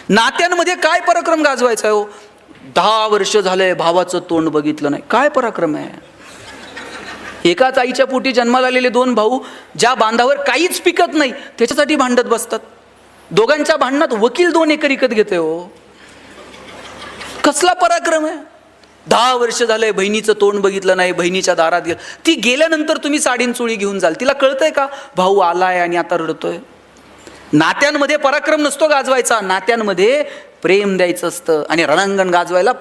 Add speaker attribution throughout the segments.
Speaker 1: नात्यांमध्ये काय पराक्रम गाजवायचा आहे हो? 10 वर्ष झाले भावाचं तोंड बघितलं नाही, काय पराक्रम आहे? एकाच आईच्या पोटी जन्माला आलेले 2 भाऊ ज्या बांधावर काहीच पिकत नाही त्याच्यासाठी भांडत बसतात. दोघांच्या भांडणात वकील 2 एकर विकत घेते हो. कसला पराक्रम आहे? 10 वर्ष झालंय बहिणीचं तोंड बघितलं नाही, बहिणीच्या दारात गेलं. ती गेल्यानंतर तुम्ही साडीन चोळी घेऊन जाल, तिला कळतंय का भाऊ आलाय आणि आता रडतोय? नात्यांमध्ये पराक्रम नसतो गाजवायचा, नात्यांमध्ये प्रेम द्यायचं असतं. आणि रणांगण गाजवायला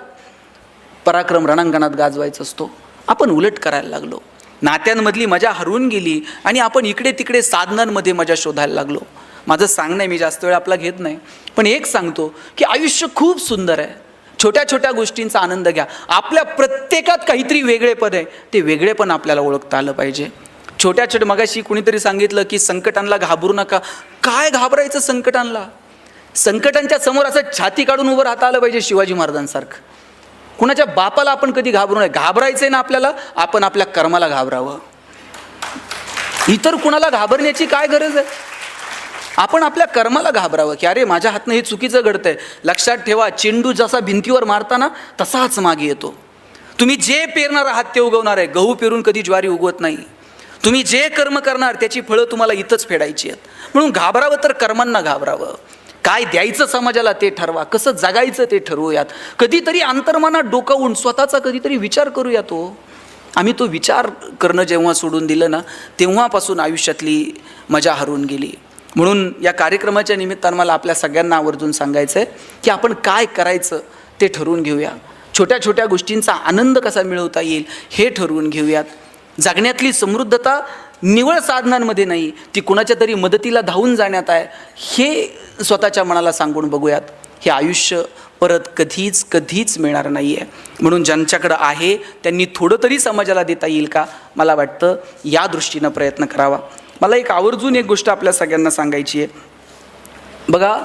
Speaker 1: पराक्रम रणांगणात गाजवायचा असतो. आपण उलट करायला लागलो, नात्यांमधली मजा हरवून गेली आणि आपण इकडे तिकडे साधनांमध्ये मजा शोधायला लागलो. माझं सांगणं आहे, मी जास्त वेळ आपला घेत नाही, पण एक सांगतो की आयुष्य खूप सुंदर आहे. छोट्या छोट्या गोष्टींचा आनंद घ्या. आपल्या प्रत्येकात काहीतरी वेगळेपण आहे, ते वेगळेपण आपल्याला ओळखता आलं पाहिजे. छोट्या छोट्या, मगाशी कुणीतरी सांगितलं की संकटांना घाबरू नका. काय घाबरायचं संकटांना? संकटांच्या समोर असं छाती काढून उभं राहता आलं पाहिजे शिवाजी महाराजांसारखं. कुणाच्या बापाला आपण कधी घाबरू नये. घाबरायचंय ना आपल्याला, आपण आपल्या कर्माला घाबरावं. इतर कुणाला घाबरण्याची काय गरज आहे? आपण आपल्या कर्माला घाबरावं की अरे माझ्या हातनं हे चुकीचं घडतंय. लक्षात ठेवा, चेंडू जसा भिंतीवर मारताना तसाच मागे येतो. तुम्ही जे पेरणार आहात ते उगवणार आहे. गहू पेरून कधी ज्वारी उगवत नाही. तुम्ही जे कर्म करणार त्याची फळं तुम्हाला इथंच फेडायची आहेत. म्हणून घाबरावं तर कर्मांना घाबरावं. काय द्यायचं समाजाला ते ठरवा, कसं जगायचं ते ठरवूयात. कधीतरी अंतर्मनात डोकावून स्वतःचा कधीतरी विचार करूया. आम्ही तो विचार करणं जेव्हा सोडून दिलं ना, तेव्हापासून आयुष्यातली मजा हरवून गेली. म्हणून या कार्यक्रमाच्या निमित्तानं मला आपल्या सगळ्यांना आवर्जून सांगायचं आहे की आपण काय करायचं ते ठरवून घेऊया. छोट्या छोट्या गोष्टींचा आनंद कसा मिळवता येईल हे ठरवून घेऊयात. जगण्यातली समृद्धता निवळ साधनांमध्ये नाही, ती कुणाच्या तरी मदतीला धावून जाण्यात आहे, हे स्वतःच्या मनाला सांगून बघूयात. हे आयुष्य परत कधीच मिळणार नाही आहे. म्हणून ज्यांच्याकडं आहे त्यांनी थोडं तरी समाजाला देता येईल का, मला वाटतं या दृष्टीनं प्रयत्न करावा. मला आवर्जून एक गोष्ट आपल्या सगळ्यांना सांगायची आहे. बघा,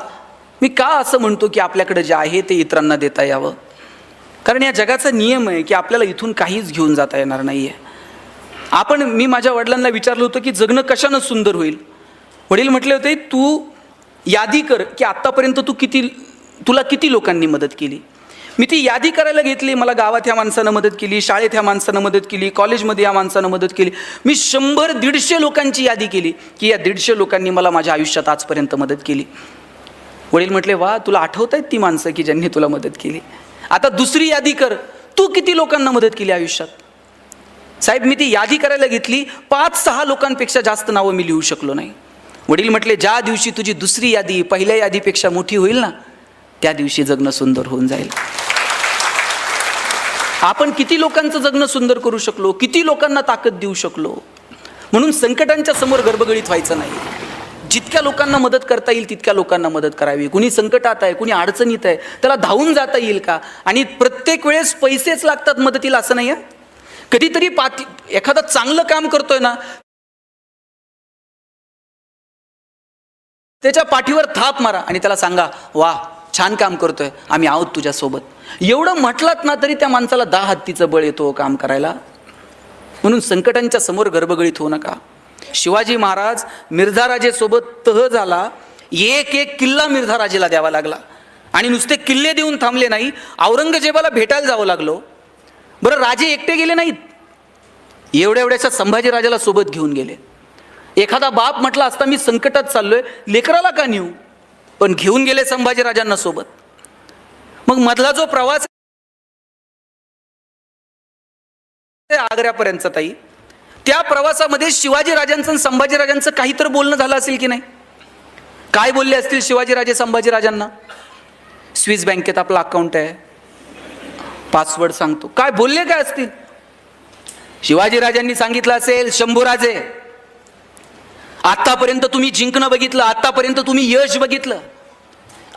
Speaker 1: मी का असं म्हणतो की आपल्याकडे जे आहे ते इतरांना देता यावं? कारण या जगाचा नियम आहे की आपल्याला इथून काहीच घेऊन जाता येणार नाही आहे. मी माझ्या वडिलांना विचारलं होतं की जगणं कशानं सुंदर होईल. वडील म्हटले होते, तू यादी कर की आत्तापर्यंत तुला किती लोकांनी मदत केली. मी ती यादी करायला घेतली. मला गावात ह्या माणसानं मदत केली, शाळेत ह्या माणसानं मदत केली, कॉलेजमध्ये या माणसानं मदत केली. मी 100-150 लोकांची यादी केली की या 150 लोकांनी मला माझ्या आयुष्यात आजपर्यंत मदत केली. वडील म्हटले, वा, तुला आठवत आहेत ती माणसं की ज्यांनी तुला मदत केली. आता दुसरी यादी कर, तू किती लोकांना मदत केली आयुष्यात. साहेब, मी ती यादी करायला घेतली, 5-6 लोकांपेक्षा जास्त नावं मी लिहू शकलो नाही. वडील म्हटले, ज्या दिवशी तुझी दुसरी यादी पहिल्या यादीपेक्षा मोठी होईल ना, त्या दिवशी जगणं सुंदर होऊन जाईल. आपण किती लोकांचं जगणं सुंदर करू शकलो, किती लोकांना ताकद देऊ शकलो. म्हणून संकटांच्या समोर गडबडीत व्हायचं नाही. जितक्या लोकांना मदत करता येईल तितक्या लोकांना मदत करावी. कुणी संकटात आहे, कुणी अडचणीत आहे, त्याला धावून जाता येईल का? आणि प्रत्येक वेळेस पैसेच लागतात मदतीला असं नाही आहे. कधीतरी एखादं चांगलं काम करतोय ना, त्याच्या पाठीवर थाप मारा आणि त्याला सांगा, वा, छान काम करतोय, आम्ही आहोत तुझ्यासोबत. एवढं म्हटलात ना तरी त्या माणसाला 10 हत्तीचं बळ येतो काम करायला. म्हणून संकटांच्या समोर गडबडीत होऊ नका. शिवाजी महाराज मिर्झा राजेसोबत तह झाला, एक किल्ला मिर्झा राजेला द्यावा लागला. आणि नुसते किल्ले देऊन थांबले नाही, औरंगजेबाला भेटायला जावं लागलो. बरं, राजे एकटे गेले नाहीत, एवढ्याशा संभाजी राजाला सोबत घेऊन गेले. एखादा बाप म्हटला असता, मी संकटात चाललोय, लेकराला का नेऊ, पण घेऊन गेले संभाजी राजांना सोबत. मग मधला जो प्रवास आग्र्यापर्यंतचा, ताई, त्या प्रवासामध्ये शिवाजी राजांचं आणि संभाजी राजांचं काहीतरी बोलणं झालं असेल की नाही? काय बोलले असतील शिवाजी राजे संभाजी राजांना? स्विस बँकेत आपलं अकाउंट आहे, पासवर्ड सांगतो. काय बोलले काय असतील? शिवाजी राजांनी सांगितलं असेल, शंभूराजे, आतापर्यंत तुम्ही जिंकणं बघितलं, आतापर्यंत तुम्ही यश बघितलं,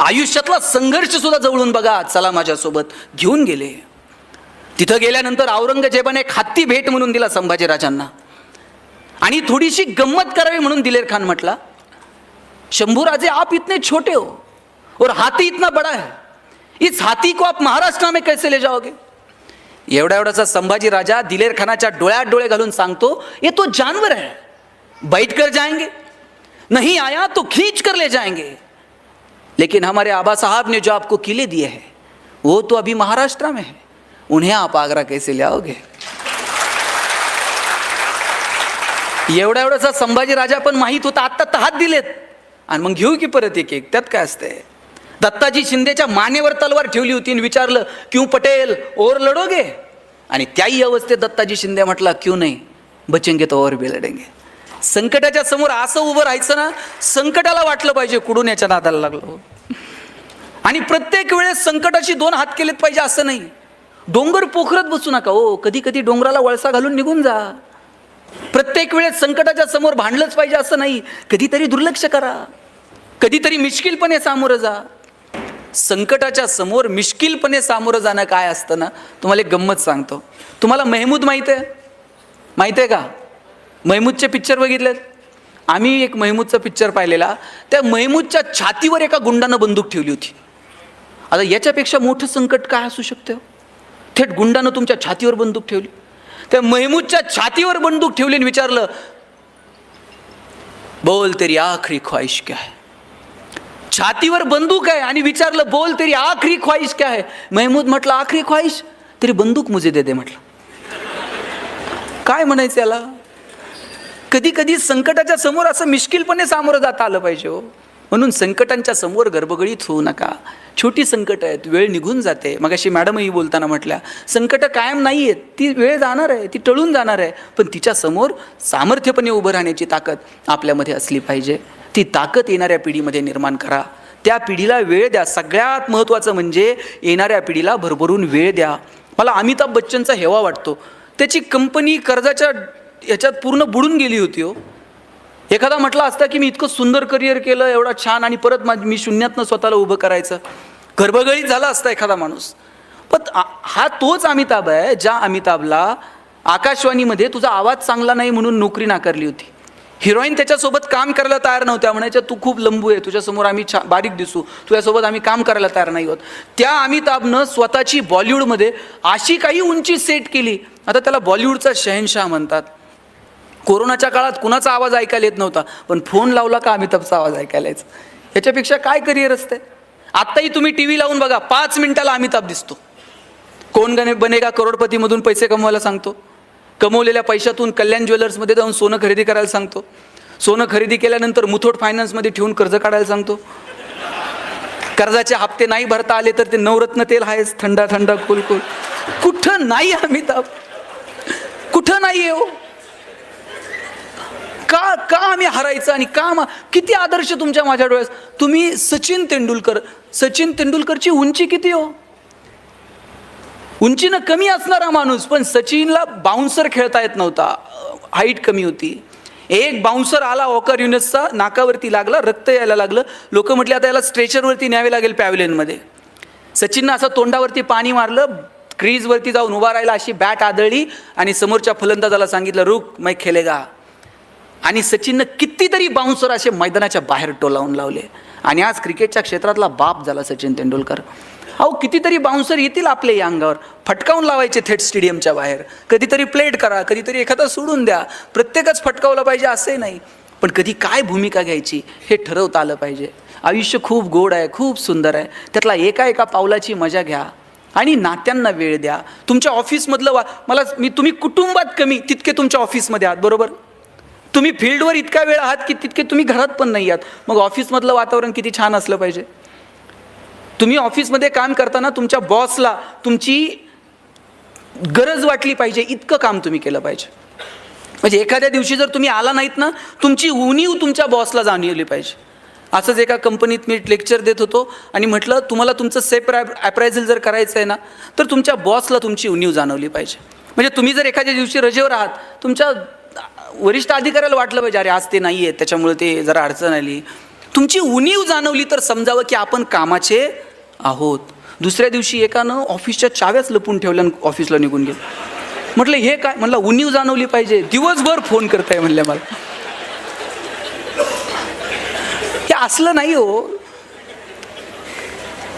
Speaker 1: आयुष्यातला संघर्ष सुद्धा जवळून बघा, चला माझ्यासोबत. घेऊन गेले. तिथं गेल्यानंतर औरंगजेबाने एक हत्ती भेट म्हणून दिला संभाजीराजांना. आणि थोडीशी गंमत करावी म्हणून दिलेर खान म्हटला, शंभूराजे, आप इतने छोटे हो और हाथी इतना बड़ा है, इस हाथी को आप महाराष्ट्र में कैसे ले जाओगे? एवढासा संभाजी राजा दिलेर खानाच्या डोळ्यात डोळे घालून सांगतो, ये तो जानवर है, बैठ कर जाएंगे, नहीं आया तो खींच कर ले जाएंगे. लेकिन हमारे आबा साहब ने जो आपको किले दिए हैं वो तो अभी महाराष्ट्र में है, उन्हें आप आगरा कैसे ले आओगे? एवढासा संभाजी राजा पण माहीत होता, आत्ता हात दिलेत आणि मग घेऊ की परत एक एक, त्यात काय असतंय? दत्ताजी शिंदेच्या मानेवर तलवार ठेवली होती आणि विचारलं क्यों पटेल और लढोगे? आणि त्याही अवस्थेत दत्ताजी शिंदे म्हटला क्यों नाही, बचेंगे तो और भी लढेंगे. संकटाच्या समोर असं उभं राहायचं ना, संकटाला वाटलं पाहिजे कुठून याच्या नादाला लागलो. आणि प्रत्येक वेळेस संकटाशी दोन हात केलेत पाहिजे असं नाही. डोंगर पोखरत बसू नका हो, कधी कधी डोंगराला वळसा घालून निघून जा. प्रत्येक वेळेस संकटाच्या समोर भांडलंच पाहिजे असं नाही. कधीतरी दुर्लक्ष करा, कधीतरी मिश्किलपणे सामोरं जा. संकटाच्या समोर मिश्किलपणे सामोरं जाणं काय असतं ना, तुम्हाला एक गंमत सांगतो. तुम्हाला महमूद माहिती आहे का? महमूदचे पिक्चर बघितलेत? आम्ही एक महमूदचा पिक्चर पाहिलेला. त्या महमूदच्या छातीवर एका गुंडानं बंदूक ठेवली होती. आता याच्यापेक्षा मोठं संकट काय असू शकतं? थेट गुंडानं तुमच्या छातीवर बंदूक ठेवली. त्या महमूदच्या छातीवर बंदूक ठेवली आणि विचारलं बोल तेरी आखरी ख्वाहिश क्या है? छातीवर बंदूक आहे आणि विचारलं बोल तेरी आखरी ख्वाहिश क्या है? महमूद म्हटलं आखरी ख्वाहिश तेरी बंदूक मुझे दे दे म्हटलं. काय म्हणायचं याला? कधी कधी संकटाच्या समोर असं मिश्किलपणे सामोरं जाता आलं पाहिजे हो. म्हणून संकटांच्या समोर गडबडीत होऊ नका. छोटी संकट आहेत, वेळ निघून जाते. मगाशी मॅडमही बोलताना म्हटल्या संकट कायम नाही आहेत, ती वेळ जाणार आहे, ती टळून जाणार आहे. पण तिच्या समोर सामर्थ्यपणे उभं राहण्याची ताकद आपल्यामध्ये असली पाहिजे. ती ताकद येणाऱ्या पिढीमध्ये निर्माण करा. त्या पिढीला वेळ द्या. सगळ्यात महत्त्वाचं म्हणजे येणाऱ्या पिढीला भरभरून वेळ द्या. मला अमिताभ बच्चनचा हेवा वाटतो. त्याची कंपनी कर्जाच्या याच्यात पूर्ण बुडून गेली होती हो. एखादा म्हटला असता की मी इतकं सुंदर करिअर केलं, एवढा छान, आणि परत मी शून्यातनं स्वतःला उभं करायचं, गर्भगळीत झाला असता एखादा माणूस. पण हा तोच अमिताभ आहे ज्या अमिताभला आकाशवाणीमध्ये तुझा आवाज चांगला नाही म्हणून नोकरी नाकारली होती. हिरोईन त्याच्यासोबत काम करायला तयार नव्हत्या, म्हणायच्या तू खूप लंबू आहे, तुझ्यासमोर आम्ही बारीक दिसू, तुझ्यासोबत आम्ही काम करायला तयार नाही होत. त्या अमिताभनं स्वतःची बॉलिवूडमध्ये अशी काही उंची सेट केली, आता त्याला बॉलिवूडचा शहनशाह म्हणतात. कोरोनाच्या काळात कुणाचा आवाज ऐकायला येत नव्हता, पण फोन लावला का अमिताभचा आवाज ऐकायला यायचा. ह्याच्यापेक्षा काय करिअर असते? आत्ताही तुम्ही टी व्ही लावून बघा, 5 मिनिटाला अमिताभ दिसतो. कोण बनेगा करोडपतीमधून पैसे कमवायला सांगतो. कमवलेल्या पैशातून कल्याण ज्वेलर्समध्ये जाऊन सोनं खरेदी करायला सांगतो. सोनं खरेदी केल्यानंतर मुथूट फायनान्समध्ये ठेवून कर्ज काढायला सांगतो. कर्जाचे हप्ते नाही भरता आले तर ते नवरत्न तेल आहेच, थंडा थंडा कुल कुल. कुठं नाही अमिताभ, कुठं नाही आहे हो. का आम्ही हरायचं? आणि किती आदर्श तुमच्या माझ्या डोळ्यात. तुम्ही सचिन तेंडुलकरची उंची किती हो? उंचीनं कमी असणारा माणूस, पण सचिनला बाउन्सर खेळता येत नव्हता, हाईट कमी होती. एक बाउन्सर आला वॉकर युनिसचा, नाकावरती लागला, रक्त यायला लागलं. लोक म्हटले आता याला स्ट्रेचरवरती न्यावे लागेल पॅव्हलियनमध्ये. सचिननं असं तोंडावरती पाणी मारलं, क्रीजवरती जाऊन उभा राहिला, अशी बॅट आदळली आणि समोरच्या फलंदाजाला सांगितलं रुक मै खेलेगा. आणि सचिननं कितीतरी बाउन्सर असे मैदानाच्या बाहेर टोलावून लावले. आणि आज क्रिकेटच्या क्षेत्रातला बाप झाला सचिन तेंडुलकर. अहो कितीतरी बाउन्सर येतील आपल्या या अंगावर, फटकावून लावायचे थेट स्टेडियमच्या बाहेर. कधीतरी प्लेट करा, कधीतरी एखादा सोडून द्या. प्रत्येकच फटकावलं पाहिजे असे नाही, पण कधी काय भूमिका घ्यायची हे ठरवता आलं पाहिजे. आयुष्य खूप गोड आहे, खूप सुंदर आहे. त्यातला एका पावलाची मजा घ्या आणि नात्यांना वेळ द्या. तुमच्या ऑफिसमधलं तुम्ही कुटुंबात कमी तितके तुमच्या ऑफिसमध्ये आहात, बरोबर? तुम्ही फील्डवर इतका वेळ आहात की तितके तुम्ही घरात पण नाही आहात. मग ऑफिसमधलं वातावरण किती छान असलं पाहिजे. तुम्ही ऑफिसमध्ये काम करताना तुमच्या बॉसला तुमची गरज वाटली पाहिजे इतकं काम तुम्ही केलं पाहिजे. म्हणजे एखाद्या दिवशी जर तुम्ही आला नाहीत ना, तुमची उणीव तुमच्या बॉसला जाणवली पाहिजे. असंच एका कंपनीत मी लेक्चर देत होतो आणि म्हटलं तुम्हाला तुमचं सेल्फ अप्रायझल जर करायचं आहे ना, तर तुमच्या बॉसला तुमची उणीव जाणवली पाहिजे. म्हणजे तुम्ही जर एखाद्या दिवशी रजेवर आहात, तुमच्या वरिष्ठ अधिकाऱ्याला वाटलं पाहिजे अरे आज ते नाही आहेत त्याच्यामुळे ते जरा अडचण आली. तुमची उणीव जाणवली तर समजावं की आपण कामाचे आहोत. दुसऱ्या दिवशी एकानं ऑफिसच्या चाव्याच लपून ठेवल्या ऑफिसला निघून गेलं. म्हटलं हे काय? म्हणलं उणीव जाणवली पाहिजे, दिवसभर फोन करताय म्हणले मला. हे असलं नाही हो.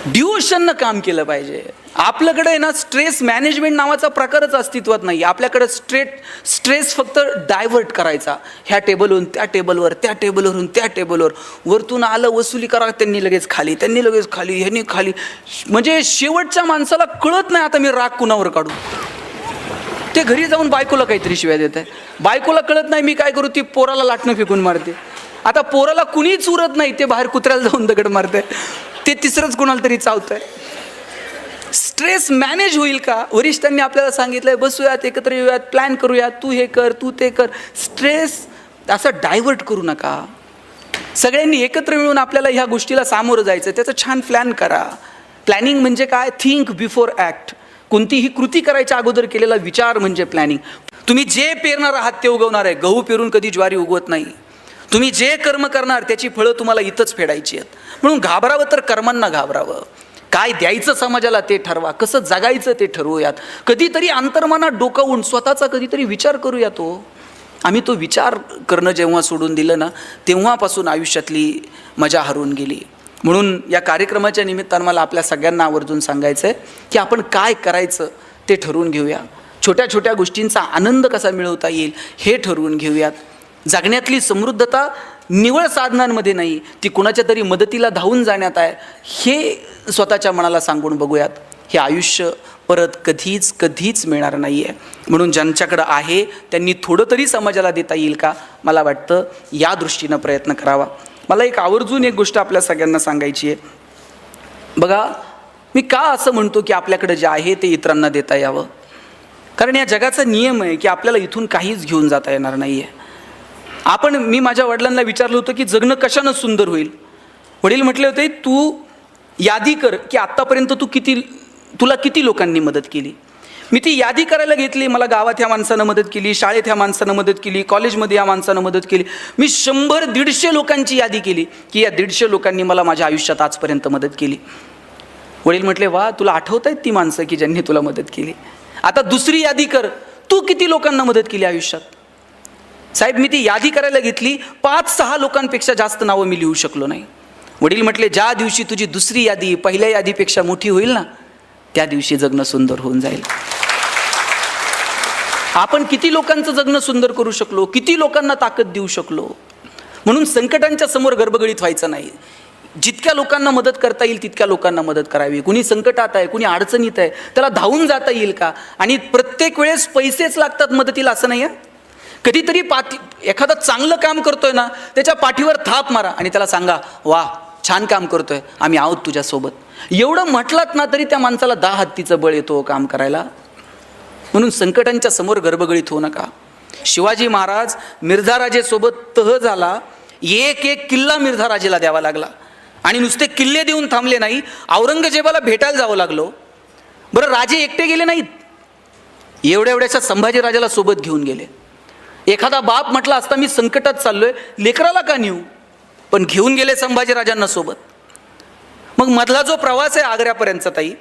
Speaker 1: डिवोशननं काम केलं पाहिजे. आपल्याकडे ना स्ट्रेस मॅनेजमेंट नावाचा प्रकारच अस्तित्वात नाही. आपल्याकडे स्ट्रेस फक्त डायव्हर्ट करायचा, ह्या टेबलवरून त्या टेबलवर, त्या टेबलवरून त्या टेबलवर, वरतून आलं वसुली करा, त्यांनी लगेच खाली, त्यांनी लगेच खाली, ह्यांनी खाली. म्हणजे शेवटच्या माणसाला कळत नाही आता मी राग कुणावर काढू. ते घरी जाऊन बायकोला काहीतरी शिव्या देत आहे, बायकोला कळत नाही मी काय करू, ती पोराला लाटणं फेकून मारते. आता पोराला कुणीच उरत नाही, ते बाहेर कुत्र्याला जाऊन दगड मारते, ते तिसरंच कुणाला तरी चावतंय. स्ट्रेस मॅनेज होईल का? वरिष्ठांनी आपल्याला सांगितलंय बसूयात, एकत्र येऊयात, प्लॅन करूयात, तू हे कर, तू ते कर. स्ट्रेस असं डायव्हर्ट करू नका. सगळ्यांनी एकत्र मिळून आपल्याला ह्या गोष्टीला सामोरं जायचं, त्याचं छान प्लॅन करा. प्लॅनिंग म्हणजे काय? Think before act. कोणतीही कृती करायच्या अगोदर केलेला विचार म्हणजे प्लॅनिंग. तुम्ही जे पेरणार आहात ते उगवणार आहे. गहू पेरून कधी ज्वारी उगवत नाही. तुम्ही जे कर्म करणार त्याची फळं तुम्हाला इथंच फेडायची आहेत. म्हणून घाबरावं तर कर्मांना घाबरावं. काय द्यायचं समाजाला ते ठरवा, कसं जगायचं ते ठरवूयात. कधीतरी अंतर्मनात डोकावून स्वतःचा कधीतरी विचार करूया. आम्ही तो विचार करणं जेव्हा सोडून दिलं ना, तेव्हापासून आयुष्यातली मजा हरवून गेली. म्हणून या कार्यक्रमाच्या निमित्तानं मला आपल्या सगळ्यांना आवर्जून सांगायचं आहे की आपण काय करायचं ते ठरवून घेऊया. छोट्या छोट्या गोष्टींचा आनंद कसा मिळवता येईल हे ठरवून घेऊयात. जगण्यातली समृद्धता निवळ साधनांमध्ये नाही, ती कुणाच्या तरी मदतीला धावून जाण्यात आहे, हे स्वतःच्या मनाला सांगून बघूयात. हे आयुष्य परत कधीच मिळणार नाही आहे. म्हणून ज्यांच्याकडं आहे त्यांनी थोडं तरी समाजाला देता येईल का, मला वाटतं या दृष्टीनं प्रयत्न करावा. मला आवर्जून एक गोष्ट आपल्या सगळ्यांना सांगायची आहे. बघा, मी का असं म्हणतो की आपल्याकडे जे आहे ते इतरांना देता यावं? कारण या जगाचा नियम आहे की आपल्याला इथून काहीच घेऊन जाता येणार नाही आहे. मी माझ्या वडिलांना विचारलं होतं की जगणं कशानं सुंदर होईल. वडील म्हटले होते, तू यादी कर की आत्तापर्यंत तुला किती लोकांनी मदत केली. मी ती यादी करायला घेतली. मला गावात ह्या माणसानं मदत केली, शाळेत ह्या माणसानं मदत केली, कॉलेजमध्ये या माणसानं मदत केली. मी 100-150 लोकांची यादी केली की या 150 लोकांनी मला माझ्या आयुष्यात आजपर्यंत मदत केली. वडील म्हटले, वा, तुला आठवत आहेत ती माणसं की ज्यांनी तुला मदत केली. आता दुसरी यादी कर, तू किती लोकांना मदत केली आयुष्यात. साहेब, मी ती यादी करायला घेतली, 5-6 लोकांपेक्षा जास्त नावं मी लिहू शकलो नाही. वडील म्हटले, ज्या दिवशी तुझी दुसरी यादी पहिल्या यादीपेक्षा मोठी होईल ना, त्या दिवशी जगणं सुंदर होऊन जाईल. आपण किती लोकांचं जगणं सुंदर करू शकलो, किती लोकांना ताकद देऊ शकलो. म्हणून संकटांच्या समोर गडबडीत व्हायचं नाही. जितक्या लोकांना मदत करता येईल तितक्या लोकांना मदत करावी. कुणी संकटात आहे, कुणी अडचणीत आहे, त्याला धावून जाता येईल का? आणि प्रत्येक वेळेस पैसेच लागतात मदतीला असं नाही आहे. कधीतरी एखादं चांगलं काम करतोय ना, त्याच्या पाठीवर थाप मारा आणि त्याला सांगा, वा, छान काम करतोय, आम्ही आहोत तुझ्यासोबत. एवढं म्हटलात ना तरी त्या माणसाला 10 हत्तीचं बळ येतो काम करायला. म्हणून संकटांच्या समोर गडबडीत होऊ नका. शिवाजी महाराज मिर्झाराजेसोबत तह झाला, एक किल्ला मिर्झाराजेला द्यावा लागला. आणि नुसते किल्ले देऊन थांबले नाही, औरंगजेबाला भेटायला जावं लागलो. बरं, राजे एकटे गेले नाहीत, एवढ्याशा संभाजीराजाला सोबत घेऊन गेले. एखादा बाप म्हटला असता, मी संकटात चाललोय, लेकराला का नेऊ, पण घेऊन गेले संभाजीराजांना सोबत. मग मधला जो प्रवास आहे आग्र्यापर्यंतचा ताई,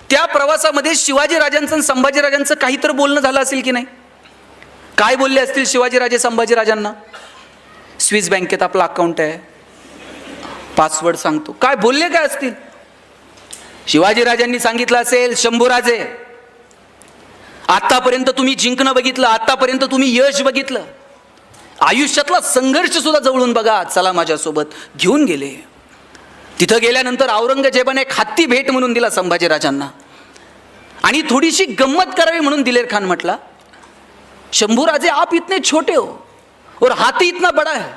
Speaker 1: त्या प्रवासामध्ये शिवाजीराजांचं आणि संभाजीराजांचं काहीतरी बोलणं झालं असेल की नाही? काय बोलले असतील शिवाजीराजे संभाजीराजांना? स्विस बँकेत आपलं अकाउंट आहे, पासवर्ड सांगतो. काय बोलले काय असतील? शिवाजीराजांनी सांगितलं असेल, शंभूराजे, आतापर्यंत तुम्ही जिंकणं बघितलं, आतापर्यंत तुम्ही यश बघितलं, आयुष्यातला संघर्ष सुद्धा जवळून बघा, चला माझ्यासोबत. घेऊन गेले. तिथं गेल्यानंतर औरंगजेबाने एक हत्ती भेट म्हणून दिला संभाजीराजांना. आणि थोडीशी गंमत करावी म्हणून दिलेर खान म्हटला, शंभूराजे, आप इतने छोटे हो और हाथी इतना बड़ा है,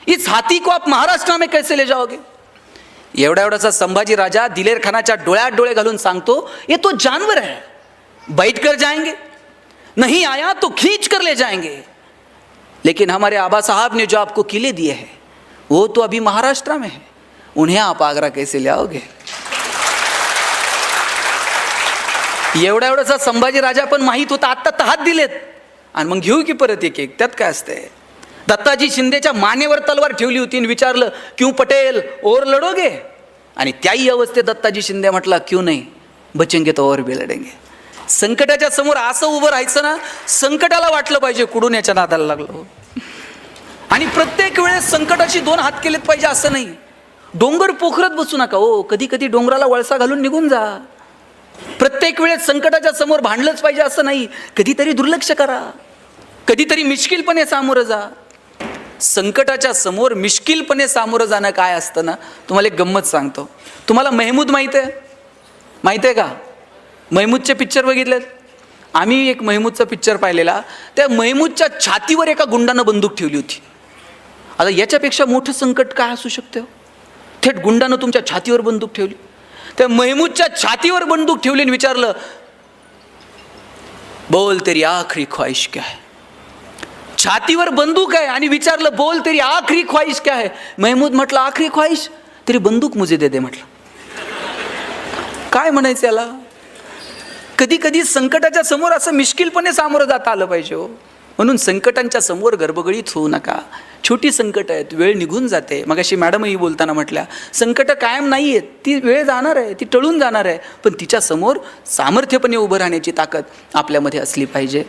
Speaker 1: इस हाथी को आप महाराष्ट्र में कैसे ले जाओगे? एवढासा संभाजी राजा दिलेर खानाच्या डोळ्यात डोळे घालून सांगतो, ये तो जानवर है, बैठ कर जाएंगे, नहीं आया तो खींच कर ले जाएंगे, लेकिन हमारे आबा साहब ने जो आपको किले दिए हैं वो तो अभी महाराष्ट्र में है, उन्हें आप आगरा कैसे ले आओगे? एवढासा संभाजी राजा पण माहित होता, आत्ता तहात दिलेत आणि मग घेऊ की परत एक एक, त्यात काय असते. दत्ताजी शिंदेच्या मानेवर तलवार ठेवली होती आणि विचारलं, क्यों पटेल और लढोगे? आणि त्याही अवस्थेत दत्ताजी शिंदे म्हटला, क्यों नाही, बचेंगे तो और भी लढेंगे. संकटाच्या समोर असं उभं राहायचं ना, संकटाला वाटलं पाहिजे कुठून याच्या नादाला लागलो. आणि प्रत्येक वेळेस संकटाची 2 हात केलेत पाहिजे असं नाही. डोंगर पोखरत बसू नका हो, कधी कधी डोंगराला वळसा घालून निघून जा. प्रत्येक वेळेस संकटाच्या समोर भांडलंच पाहिजे असं नाही. कधीतरी दुर्लक्ष करा, कधीतरी मिश्किलपणे सामोरं जा. संकटाच्या समोर मिश्किलपणे सामोरं जाणं काय असतं ना, तुम्हाला एक गंमत सांगतो. तुम्हाला महमूद माहीत आहे का? महमूदचे पिक्चर बघितलेत? आम्ही एक महमूदचा पिक्चर पाहिलेला. त्या महमूदच्या छातीवर एका गुंडानं बंदूक ठेवली होती. आता याच्यापेक्षा मोठं संकट काय असू शकतं? थेट गुंडानं तुमच्या छातीवर बंदूक ठेवली. त्या महमूदच्या छातीवर बंदूक ठेवली आणि विचारलं, बोल तेरी आखरी ख्वाहिश क्या है. छातीवर बंदूक आहे आणि विचारलं, बोल तेरी आखरी ख्वाहिश क्या है. महमूद म्हटलं, आखरी ख्वाहिश तेरी बंदूक मुझे दे दे. म्हटलं काय म्हणायचं याला? कधी कधी संकटाच्या समोर असं मिश्किलपणे सामोरं जाता आलं पाहिजे हो. म्हणून संकटांच्या समोर गडबडीत होऊ नका. छोटी संकट आहेत, वेळ निघून जाते. मगाशी मॅडमही बोलताना म्हटल्या, संकट कायम नाही आहेत, ती वेळ जाणार आहे, ती टळून जाणार आहे, पण तिच्या समोर सामर्थ्यपणे उभं राहण्याची ताकद आपल्यामध्ये असली पाहिजे.